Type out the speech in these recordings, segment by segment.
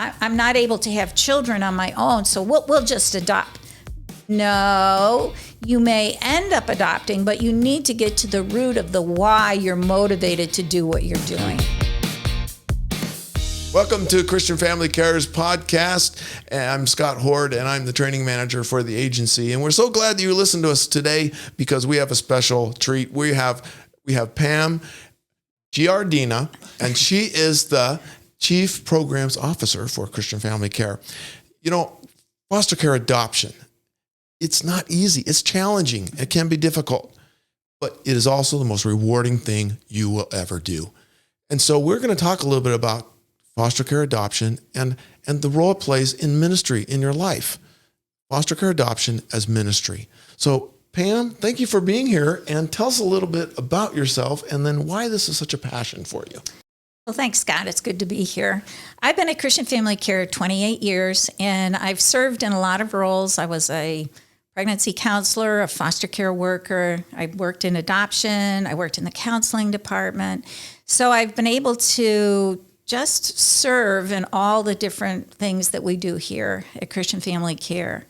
I'm not able to have children on my own, so we'll just adopt. No, you may end up adopting, but you need to get to the root of the why you're motivated to do what you're doing. Welcome to Christian Family Cares podcast. I'm Scott Hord, and I'm the training manager for the agency. And we're so glad that you listened to us today because we have a special treat. We have Pam Giardina, and she is the Chief Programs Officer for Christian Family Care. You know, foster care adoption, it's not easy. It's challenging. It can be difficult, but it is also the most rewarding thing you will ever do. And so we're going to talk a little bit about foster care adoption and the role it plays in ministry in your life. Foster care adoption as ministry. So Pam, thank you for being here, and tell us a little bit about yourself and then why this is such a passion for you. Well, thanks, Scott. It's good to be here. I've been at Christian Family Care 28 years, and I've served in a lot of roles. I was a pregnancy counselor, a foster care worker. I worked in adoption. I worked in the counseling department. So I've been able to just serve in all the different things that we do here at Christian Family Care.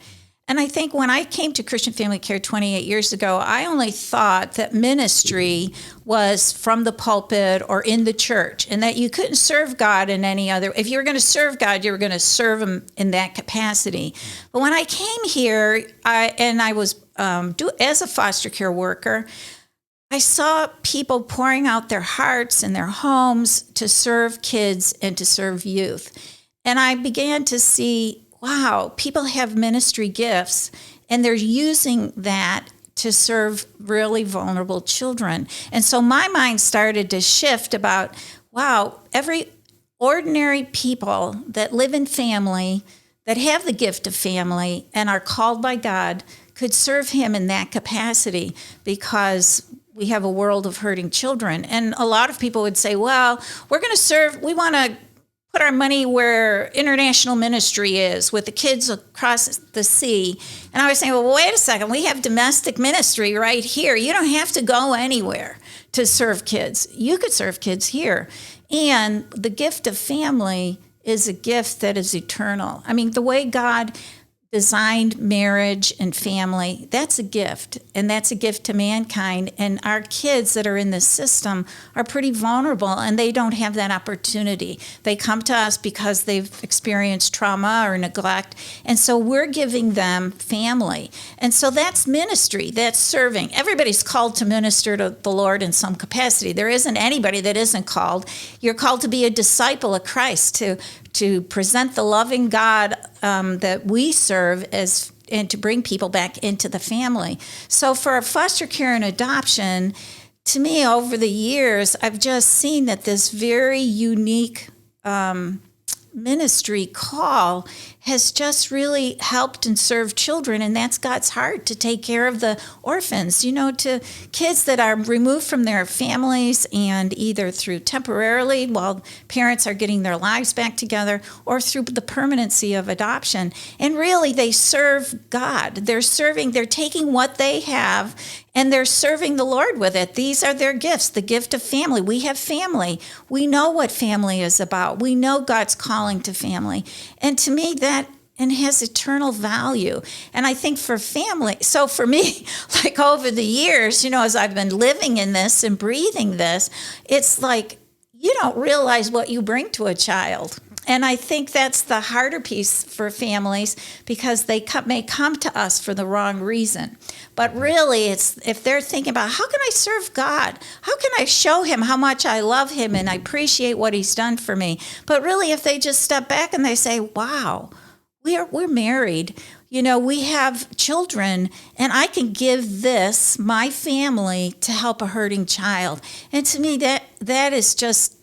And I think when I came to Christian Family Care 28 years ago, I only thought that ministry was from the pulpit or in the church, and that you couldn't serve God in any other. If you were going to serve God, you were going to serve Him in that capacity. But when I came here, I was as a foster care worker, I saw people pouring out their hearts and their homes to serve kids and to serve youth. And I began to see, wow, people have ministry gifts and they're using that to serve really vulnerable children. And so my mind started to shift about, wow, every ordinary people that live in family, that have the gift of family and are called by God could serve Him in that capacity, because we have a world of hurting children. And a lot of people would say, well, we want to put our money where international ministry is, with the kids across the sea. And I was saying, well, wait a second, we have domestic ministry right here. You don't have to go anywhere to serve kids. You could serve kids here. And the gift of family is a gift that is eternal. I mean, the way God designed marriage and family, that's a gift, and that's a gift to mankind. And our kids that are in this system are pretty vulnerable, and they don't have that opportunity. They come to us because they've experienced trauma or neglect, and so we're giving them family. And so that's ministry, that's serving. Everybody's called to minister to the Lord in some capacity. There isn't anybody that isn't called. You're called to be a disciple of Christ, to present the loving God that we serve and to bring people back into the family. So for foster care and adoption, to me, over the years, I've just seen that this very unique ministry call has just really helped and served children, and that's God's heart, to take care of the orphans, to kids that are removed from their families, and either through temporarily while parents are getting their lives back together, or through the permanency of adoption. And really, they serve God. They're taking what they have and they're serving the Lord with it. These are their gifts, the gift of family. We have family. We know what family is about. We know God's calling to family. And to me, that has eternal value. And I think for family, so for me, like over the years, as I've been living in this and breathing this, it's like you don't realize what you bring to a child. And I think that's the harder piece for families, because they may come to us for the wrong reason. But really, it's if they're thinking about, how can I serve God? How can I show Him how much I love Him and I appreciate what He's done for me? But really, if they just step back and they say, wow, we're married, we have children, and I can give this, my family, to help a hurting child. And to me, that is just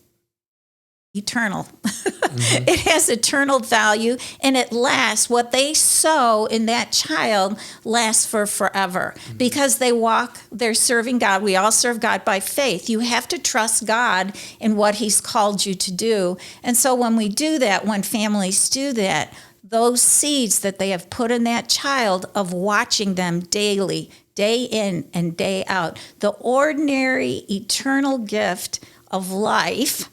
eternal. Mm-hmm. It has eternal value, and it lasts. What they sow in that child lasts for forever, because they're serving God. We all serve God by faith. You have to trust God in what He's called you to do. And so when we do that, when families do that, those seeds that they have put in that child of watching them daily, day in and day out, the ordinary eternal gift of life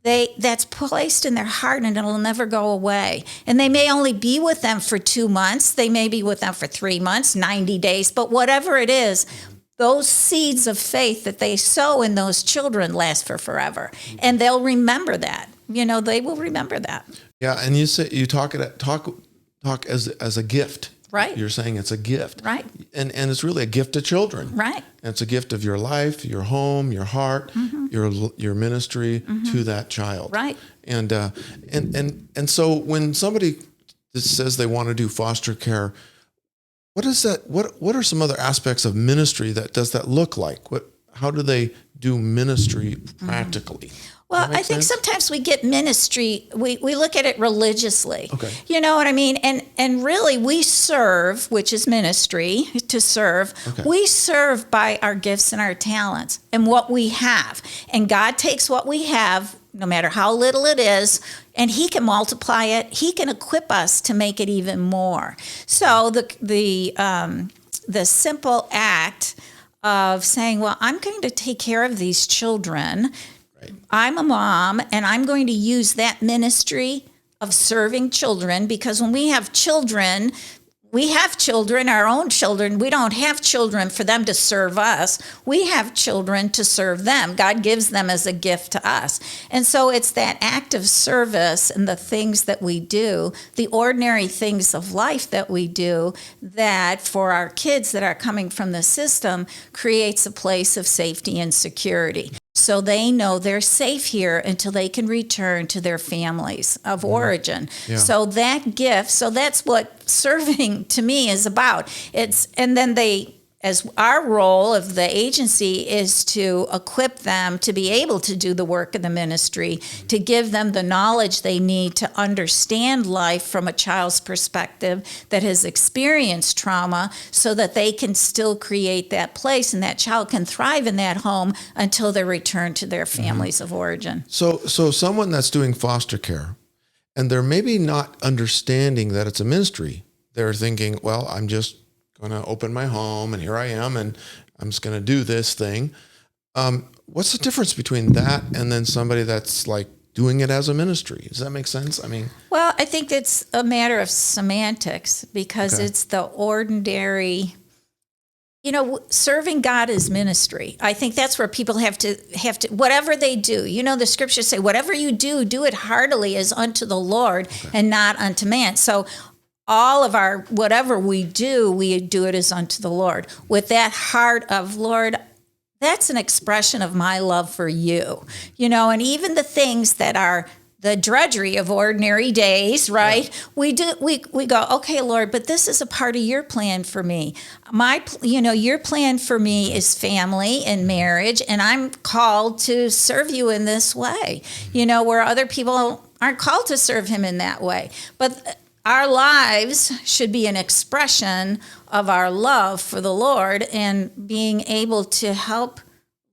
that's placed in their heart, and it'll never go away. And they may only be with them for 2 months. They may be with them for 3 months, 90 days, but whatever it is, those seeds of faith that they sow in those children last for forever. And they'll remember that. They will remember that. Yeah, and you talk as a gift. Right. You're saying it's a gift. Right. And it's really a gift to children. Right. And it's a gift of your life, your home, your heart, your ministry to that child. Right. And so when somebody says they want to do foster care, what is that? What are some other aspects of ministry does that look like? How do they do ministry practically? Well, I think sometimes we get ministry, we look at it religiously. Okay. You know what I mean? And really we serve, which is ministry, to serve. Okay. We serve by our gifts and our talents and what we have. And God takes what we have, no matter how little it is, and he can multiply it. He can equip us to make it even more. So the simple act of saying, well, I'm going to take care of these children. Right. I'm a mom, and I'm going to use that ministry of serving children, because when we have children, our own children. We don't have children for them to serve us. We have children to serve them. God gives them as a gift to us. And so it's that act of service and the things that we do, the ordinary things of life that we do, that for our kids that are coming from the system creates a place of safety and security. So they know they're safe here until they can return to their families of origin. Yeah. So that gift, so that's what serving to me is about. As our role of the agency is to equip them to be able to do the work of the ministry, to give them the knowledge they need to understand life from a child's perspective that has experienced trauma, so that they can still create that place and that child can thrive in that home until they return to their families of origin. So someone that's doing foster care, and they're maybe not understanding that it's a ministry. They're thinking, well, I'm just going to open my home and here I am and I'm just going to do this thing. What's the difference between that and then somebody that's like doing it as a ministry? Does that make sense? Well, I think it's a matter of semantics, because it's the ordinary, serving God is ministry. I think that's where people have to, whatever they do, the scriptures say, whatever you do, do it heartily as unto the Lord and not unto man. So all of whatever we do it as unto the Lord. With that heart of, Lord, that's an expression of my love for you. And even the things that are the drudgery of ordinary days, right? Yeah. We go, okay, Lord, but this is a part of your plan for me. Your plan for me is family and marriage, and I'm called to serve you in this way, where other people aren't called to serve him in that way. But our lives should be an expression of our love for the Lord and being able to help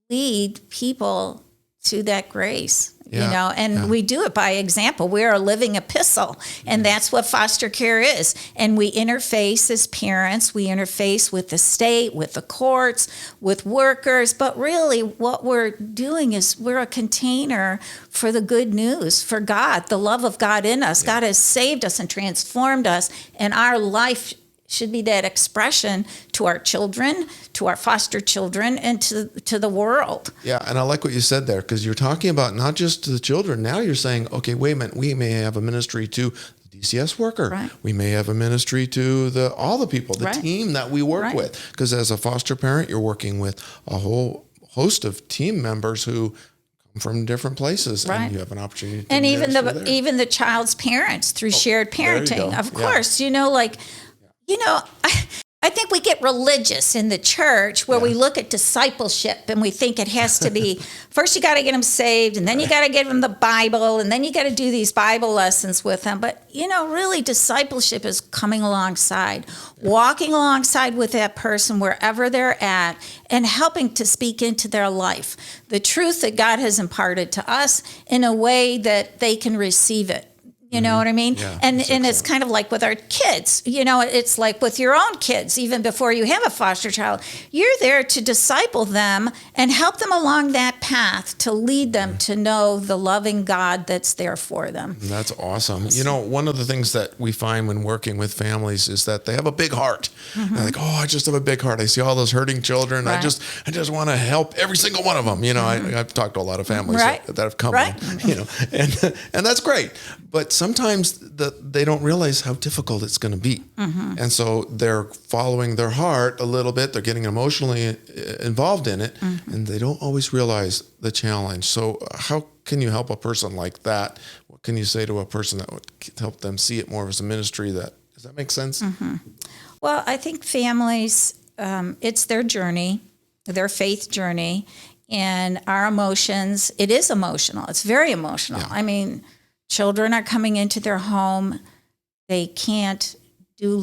lead people to that grace. We do it by example. We're a living epistle, and that's what foster care is. And we interface as parents, we interface with the state, with the courts, with workers, but really what we're doing is we're a container for the good news, for God, the love of God in us. Yeah. God has saved us and transformed us, and our life should be that expression to our children, to our foster children, and to the world. Yeah, and I like what you said there, because you're talking about not just to the children. Now you're saying, okay, wait a minute, we may have a ministry to the DCS worker. Right. We may have a ministry to all the people, the team that we work with. Because as a foster parent, you're working with a whole host of team members who come from different places, and you have an opportunity to even the child's parents through shared parenting. Of course, I think we get religious in the church where we look at discipleship and we think it has to be, first you got to get them saved, and then you got to give them the Bible, and then you got to do these Bible lessons with them. But, really discipleship is coming alongside, walking alongside with that person wherever they're at and helping to speak into their life, the truth that God has imparted to us in a way that they can receive it. You know what I mean? Yeah, and that's it's kind of like with our kids, it's like with your own kids, even before you have a foster child, you're there to disciple them and help them along that path to lead them to know the loving God that's there for them. That's awesome. One of the things that we find when working with families is that they have a big heart. They're like, oh, I just have a big heart. I see all those hurting children. Right. I just want to help every single one of them. I've talked to a lot of families that have come Right. in, and that's great. But sometimes they don't realize how difficult it's going to be. And so they're following their heart a little bit. They're getting emotionally involved in it, and they don't always realize the challenge. So how can you help a person like that? What can you say to a person that would help them see it more as a ministry? Does that make sense? Well, I think families, it's their journey, their faith journey, and our emotions. It is emotional. It's very emotional. Yeah. I mean, children are coming into their home. They can't do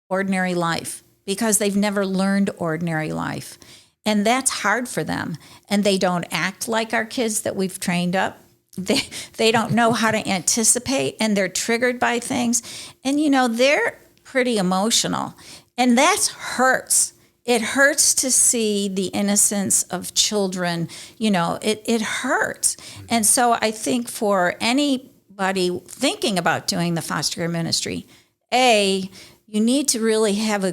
ordinary life, because they've never learned ordinary life. And that's hard for them. And they don't act like our kids that we've trained up. They don't know how to anticipate, and they're triggered by things. And, they're pretty emotional. And that hurts. It hurts to see the innocence of children. It hurts. And so I think for anybody thinking about doing the foster care ministry, you need to really have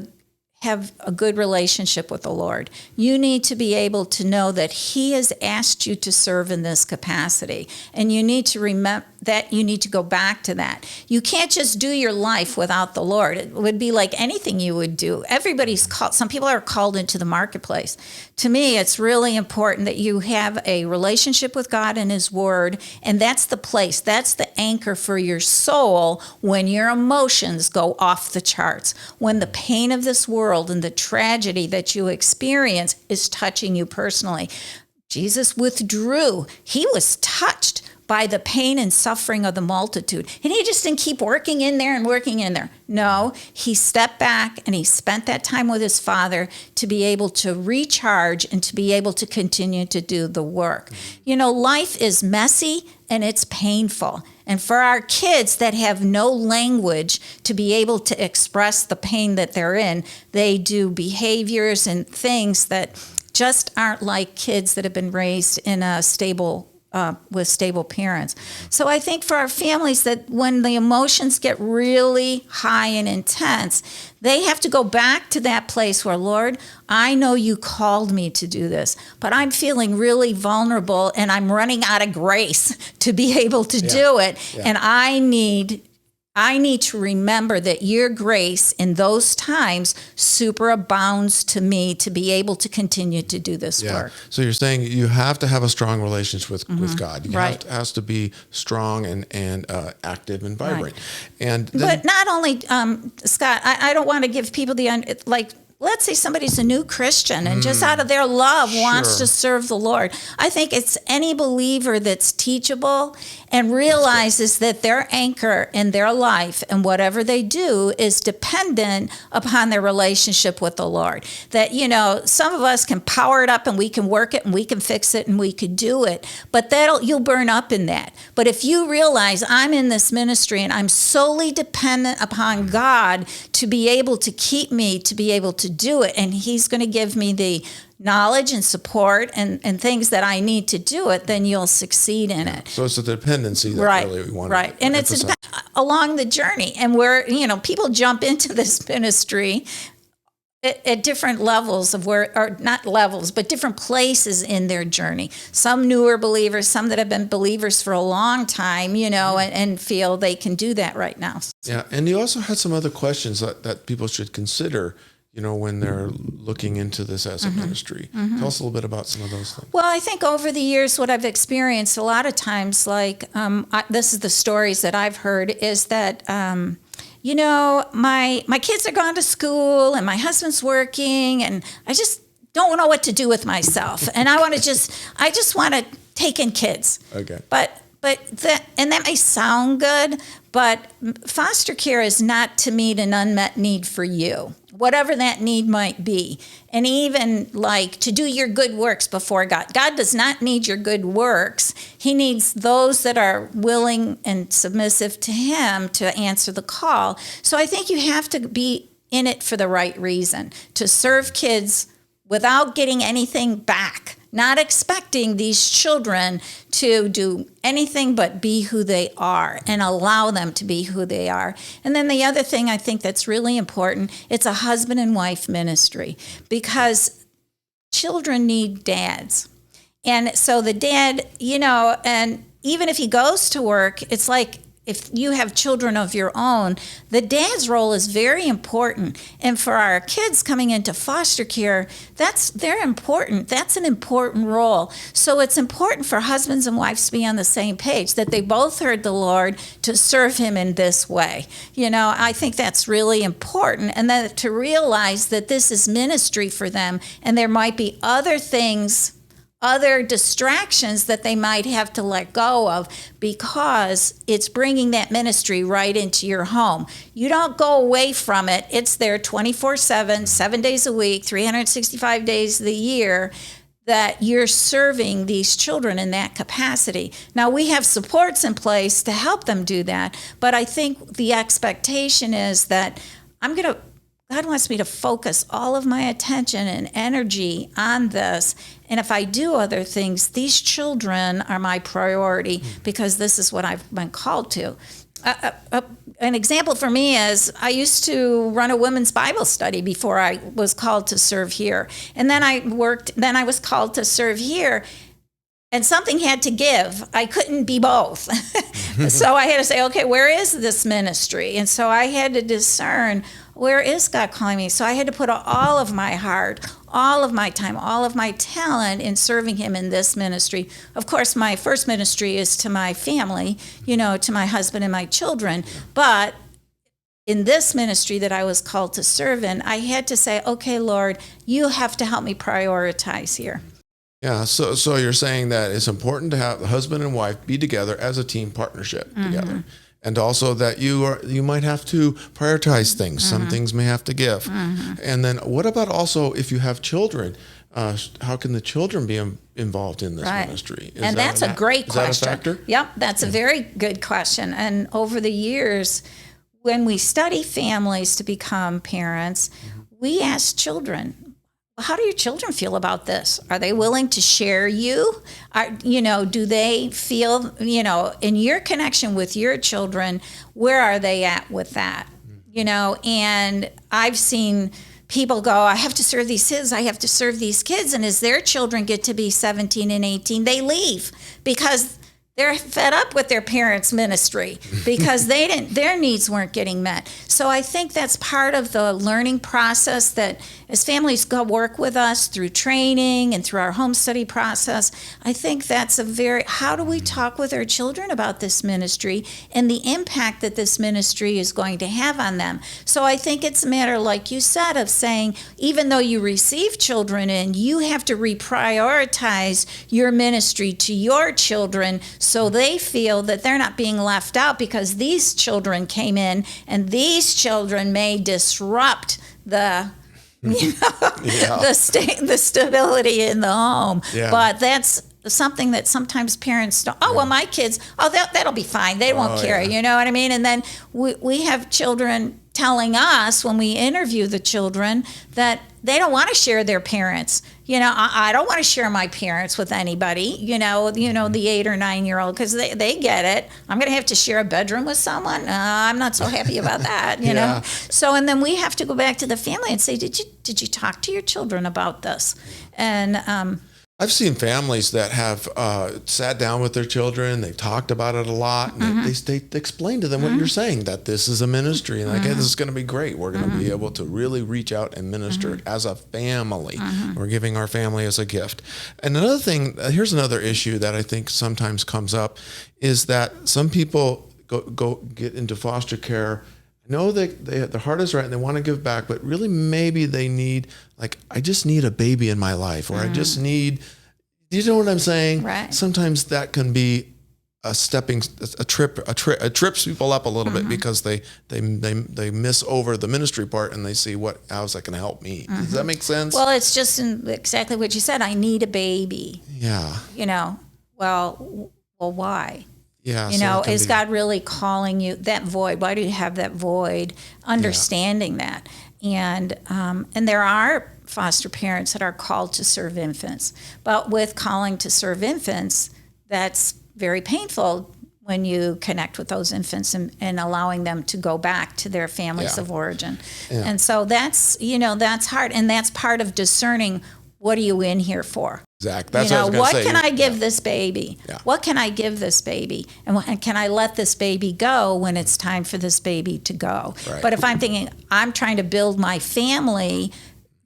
a good relationship with the Lord. You need to be able to know that He has asked you to serve in this capacity. And you need to remember that you need to go back to that. You can't just do your life without the Lord. It would be like anything you would do. Everybody's called. Some people are called into the marketplace. To me, it's really important that you have a relationship with God and His Word. And that's the place. That's the anchor for your soul when your emotions go off the charts. When the pain of this world and the tragedy that you experience is touching you personally. Jesus withdrew. He was touched by the pain and suffering of the multitude. And He just didn't keep working in there and working in there. No, He stepped back and He spent that time with His Father to be able to recharge and to be able to continue to do the work. Life is messy and it's painful. And for our kids that have no language to be able to express the pain that they're in, they do behaviors and things that just aren't like kids that have been raised in a with stable parents. So I think for our families, that when the emotions get really high and intense, they have to go back to that place where, Lord, I know You called me to do this, but I'm feeling really vulnerable and I'm running out of grace to be able to do it. Yeah. And I need to remember that Your grace in those times superabounds to me to be able to continue to do this work. So you're saying you have to have a strong relationship with God. You has to be strong and active and vibrant. Right. But not only, Scott, I don't want to give people let's say somebody's a new Christian and just out of their love wants to serve the Lord. I think it's any believer that's teachable and realizes that their anchor in their life and whatever they do is dependent upon their relationship with the Lord. That, some of us can power it up and we can work it and we can fix it and we could do it, but you'll burn up in that. But if you realize I'm in this ministry and I'm solely dependent upon God to be able to keep me, to be able to do it, and He's going to give me the knowledge and support and things that I need to do it, then you'll succeed in it. So it's a dependency that really we want to and it's along the journey. And where, people jump into this ministry at different levels of or not levels, but different places in their journey. Some newer believers, some that have been believers for a long time, and feel they can do that right now. Yeah, and you also had some other questions that people should consider, when they're looking into this as a ministry. Tell us a little bit about some of those things. Well, I think over the years, what I've experienced a lot of times, this is the stories that I've heard, is that, my kids are gone to school and my husband's working and I just don't know what to do with myself. And I just want to take in kids. Okay. But and that may sound good, but foster care is not to meet an unmet need for you, whatever that need might be. And even like to do your good works before God. God does not need your good works. He needs those that are willing and submissive to him to answer the call. So I think you have to be in it for the right reason, to serve kids without getting anything back. Not expecting these children to do anything but be who they are and allow them to be who they are. And then the other thing I think that's really important, it's a husband and wife ministry because children need dads. And so the dad, and even if he goes to work, it's like if you have children of your own, the dad's role is very important. And for our kids coming into foster care, they're important. That's an important role. So it's important for husbands and wives to be on the same page, that they both heard the Lord to serve him in this way. I think that's really important. And then to realize that this is ministry for them, and there might be other things, other distractions that they might have to let go of because it's bringing that ministry right into your home. You don't go away from it. It's there 24/7, 7 days a week, 365 days of the year that you're serving these children in that capacity. Now, we have supports in place to help them do that, but I think the expectation is that God wants me to focus all of my attention and energy on this. And if I do other things, these children are my priority because this is what I've been called to. An example for me is I used to run a women's Bible study before I was called to serve here. And then I was called to serve here. And something had to give. I couldn't be both. So I had to say, okay, where is this ministry? And so I had to discern, where is God calling me? So I had to put all of my heart, all of my time, all of my talent in serving him in this ministry. Of course, my first ministry is to my family, to my husband and my children. But in this ministry that I was called to serve in, I had to say, okay, Lord, you have to help me prioritize here. Yeah, so you're saying that it's important to have the husband and wife be together as a team partnership together. And also that you might have to prioritize things. Some things may have to give. And then what about also if you have children? How can the children be involved in this ministry? And that's a great question. Is that a factor? Yep, that's a very good question. And over the years, when we study families to become parents, we ask children, how do your children feel about this? Are they willing to share you? Do they feel, in your connection with your children, where are they at with that? And I've seen people go, I have to serve these kids, I have to serve these kids. And as their children get to be 17 and 18, they leave because they're fed up with their parents' ministry because their needs weren't getting met. So I think that's part of the learning process that as families go work with us through training and through our home study process, I think that's how do we talk with our children about this ministry and the impact that this ministry is going to have on them? So I think it's a matter, like you said, of saying, even though you receive children in, you have to reprioritize your ministry to your children so they feel that they're not being left out because these children came in and these children may disrupt the the stability in the home. Yeah. But that's something that sometimes parents don't, well, my kids, that'll be fine. They won't care. You know what I mean? And then we have children telling us when we interview the children that they don't want to share their parents. I don't want to share my parents with anybody, the 8 or 9 year old, because they get it. I'm going to have to share a bedroom with someone. I'm not so happy about that, you know? So, and then we have to go back to the family and say, did you talk to your children about this? And, I've seen families that have sat down with their children. They've talked about it a lot. And they explain to them what you're saying, that this is a ministry. And hey, this is going to be great. We're going to be able to really reach out and minister as a family. We're giving our family as a gift. And another thing, here's another issue that I think sometimes comes up, is that some people go get into foster care. Know that their heart is right and they want to give back, but really maybe they need, I just need a baby in my life, or I just need, you know what I'm saying? Right. Sometimes that can be it trips people up a little bit because they miss over the ministry part and they see how's that going to help me? Does that make sense? Well, it's just exactly what you said. I need a baby. Yeah. Well, why? Yeah. Is God really calling you that void? Why do you have that void? Understanding that. And there are foster parents that are called to serve infants. But with calling to serve infants, that's very painful when you connect with those infants and allowing them to go back to their families of origin. Yeah. And so that's hard. And that's part of discerning, what are you in here for? Exactly. That's what I was going to say. What can I give this baby? Yeah. What can I give this baby? And can I let this baby go when it's time for this baby to go? Right. But if I'm thinking, I'm trying to build my family,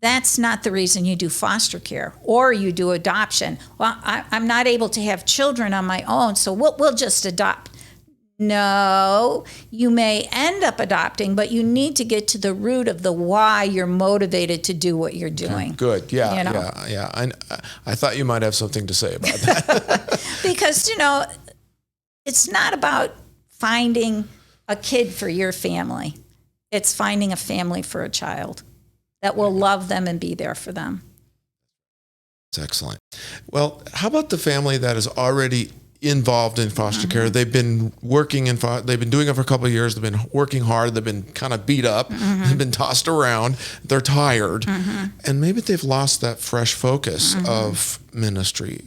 that's not the reason you do foster care or you do adoption. Well, I'm not able to have children on my own, so we'll just adopt. No, you may end up adopting, but you need to get to the root of the why you're motivated to do what you're doing. Okay, good. Yeah, yeah. I thought you might have something to say about that. Because, it's not about finding a kid for your family. It's finding a family for a child that will love them and be there for them. That's excellent. Well, how about the family that is already involved in foster care? They've been working they've been doing it for a couple of years. They've been working hard. They've been kind of beat up. They've been tossed around. They're tired. And maybe they've lost that fresh focus of ministry.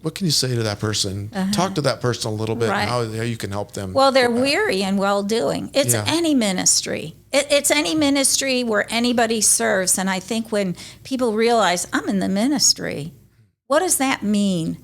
What can you say to that person? Talk to that person a little bit, and how you can help them. Well, they're weary and well-doing. It's any ministry. It's any ministry where anybody serves. And I think when people realize, I'm in the ministry, what does that mean?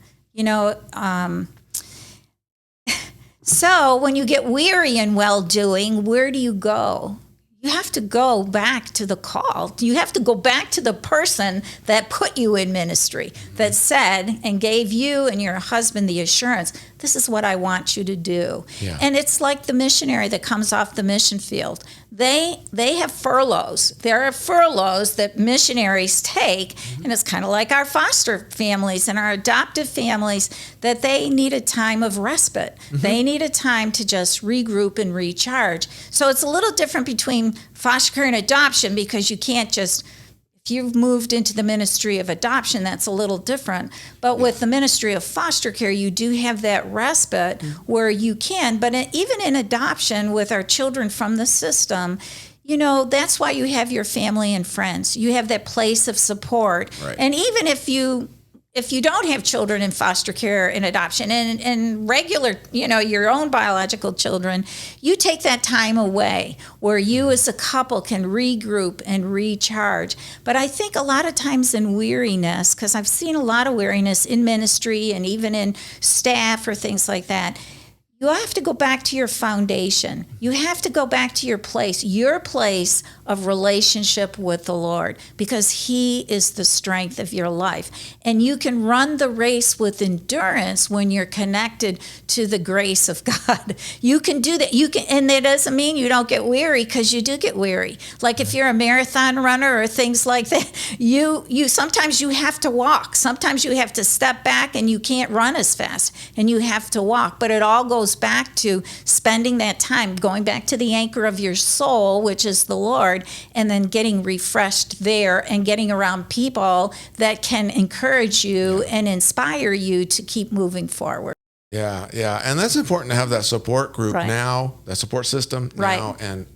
So when you get weary and well-doing, where do you go? You have to go back to the call. You have to go back to the person that put you in ministry, that said and gave you and your husband the assurance, this is what I want you to do. Yeah. And it's like the missionary that comes off the mission field. They have furloughs. There are furloughs that missionaries take, and it's kind of like our foster families and our adoptive families, that they need a time of respite. They need a time to just regroup and recharge. So it's a little different between foster care and adoption, because you can't just, if you've moved into the ministry of adoption, that's a little different. But with the ministry of foster care, you do have that respite where you can. But even in adoption with our children from the system, that's why you have your family and friends. You have that place of support. Right. And even if you don't have children in foster care and adoption and regular, your own biological children, you take that time away where you as a couple can regroup and recharge. But I think a lot of times in weariness, because I've seen a lot of weariness in ministry and even in staff or things like that, you have to go back to your foundation. You have to go back to your place of relationship with the Lord, because He is the strength of your life. And you can run the race with endurance when you're connected to the grace of God. You can do that. And that doesn't mean you don't get weary, because you do get weary. Like if you're a marathon runner or things like that, you sometimes you have to walk. Sometimes you have to step back and you can't run as fast and you have to walk. But it all goes back to spending that time, going back to the anchor of your soul, which is the Lord, and then getting refreshed there and getting around people that can encourage you and inspire you to keep moving forward. Yeah. And that's important to have that support group now, that support system now, and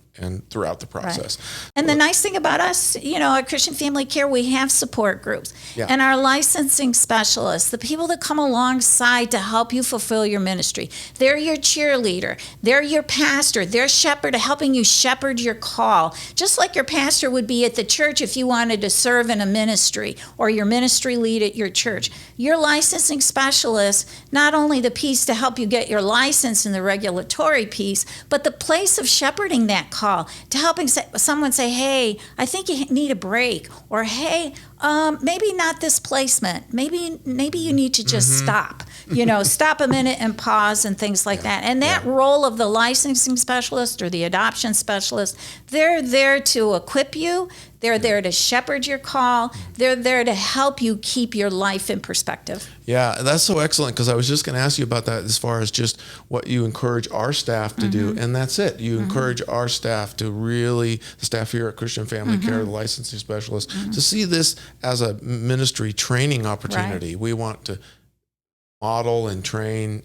throughout the process. Right. And the nice thing about us, at Christian Family Care, we have support groups. Yeah. And our licensing specialists, the people that come alongside to help you fulfill your ministry, they're your cheerleader, they're your pastor, they're shepherd, helping you shepherd your call. Just like your pastor would be at the church if you wanted to serve in a ministry, or your ministry lead at your church. Your licensing specialist, not only the piece to help you get your license and the regulatory piece, but the place of shepherding that call, to helping someone say, hey, I think you need a break, or hey, maybe not this placement. Maybe you need to just stop. Stop a minute and pause and things like that. And that role of the licensing specialist or the adoption specialist, they're there to equip you. They're there to shepherd your call. They're there to help you keep your life in perspective. Yeah, that's so excellent, because I was just going to ask you about that as far as just what you encourage our staff to do. And that's it. You encourage our staff to really, the staff here at Christian Family Care, the licensing specialists, to see this as a ministry training opportunity. We want to model and train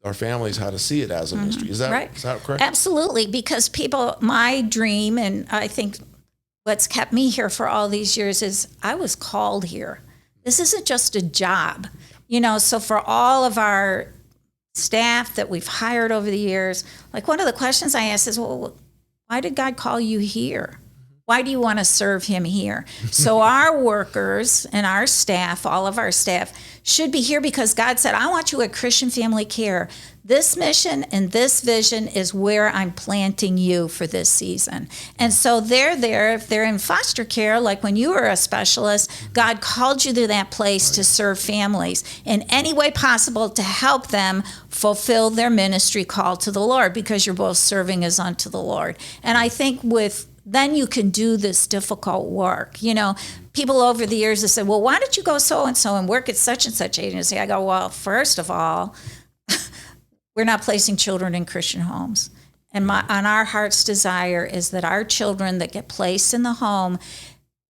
our families how to see it as a ministry. Is that correct? Absolutely, because my dream, and I think what's kept me here for all these years, is I was called here. This isn't just a job. So for all of our staff that we've hired over the years, like one of the questions I ask is, well, why did God call you here? Why do you want to serve him here? So our workers and our staff, all of our staff, should be here because God said, I want you at Christian Family Care. This mission and this vision is where I'm planting you for this season. And so they're there. If they're in foster care, like when you were a specialist, God called you to that place to serve families in any way possible to help them fulfill their ministry call to the Lord, because you're both serving as unto the Lord. And I think then you can do this difficult work. People over the years have said, well, why don't you go so-and-so and work at such and such agency? I go, well, first of all, we're not placing children in Christian homes. And our heart's desire is that our children that get placed in the home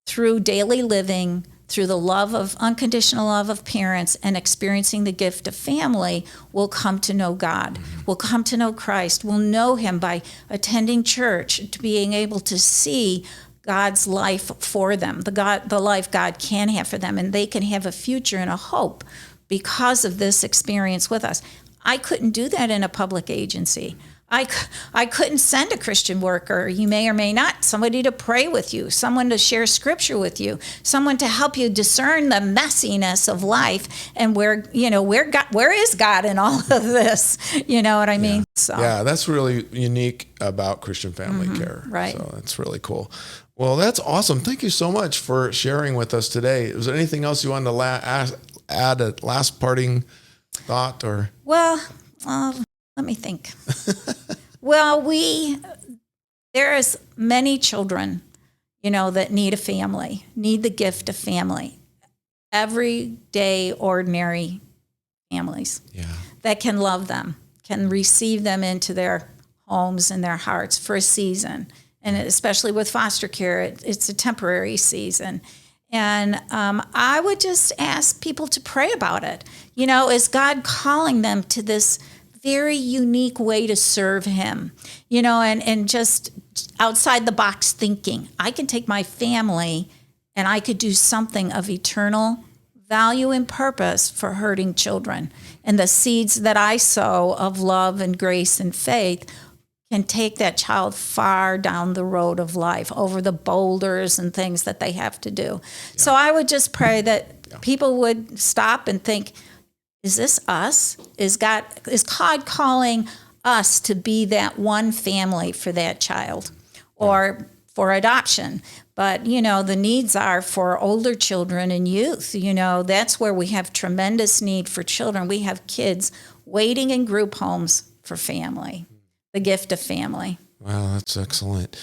through daily living, through the unconditional love of parents and experiencing the gift of family, will come to know God, will come to know Christ, will know him by attending church, to being able to see God's life for them, the life God can have for them, and they can have a future and a hope because of this experience with us. I couldn't do that in a public agency. I couldn't send a Christian worker, you may or may not, somebody to pray with you, someone to share scripture with you, someone to help you discern the messiness of life and where is God in all of this? You know what I mean? So. Yeah, that's really unique about Christian Family Care. Right. So that's really cool. Well, that's awesome. Thank you so much for sharing with us today. Was there anything else you wanted to add a last parting thought? Or? Well, let me think. Well, there is many children, that need a family, need the gift of family. Everyday, ordinary families that can love them, can receive them into their homes and their hearts for a season. And especially with foster care, it's a temporary season. And I would just ask people to pray about it. Is God calling them to this very unique way to serve him, and just outside the box thinking. I can take my family and I could do something of eternal value and purpose for hurting children. And the seeds that I sow of love and grace and faith can take that child far down the road of life, over the boulders and things that they have to do. Yeah. So I would just pray that people would stop and think, is this us? Is God calling us to be that one family for that child, or for adoption? But, the needs are for older children and youth. That's where we have tremendous need for children. We have kids waiting in group homes for family, the gift of family. Wow, that's excellent.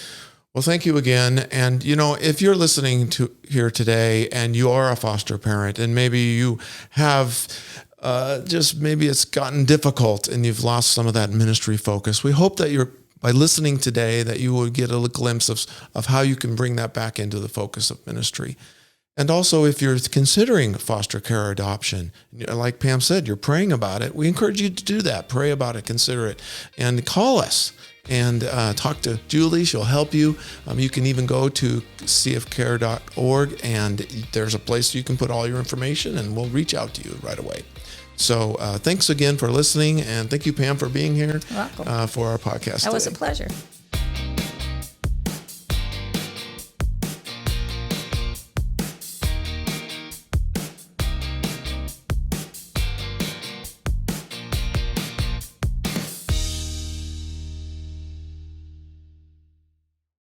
Well, thank you again. And, if you're listening to here today and you are a foster parent, and maybe you have maybe it's gotten difficult and you've lost some of that ministry focus, we hope that by listening today, that you will get a glimpse of how you can bring that back into the focus of ministry. And also, if you're considering foster care or adoption, like Pam said, you're praying about it, we encourage you to do that. Pray about it, consider it, and call us and talk to Julie. She'll help you. You can even go to cfcare.org, and there's a place you can put all your information, and we'll reach out to you right away. So thanks again for listening, and thank you, Pam, for being here for our podcast today. That was a pleasure.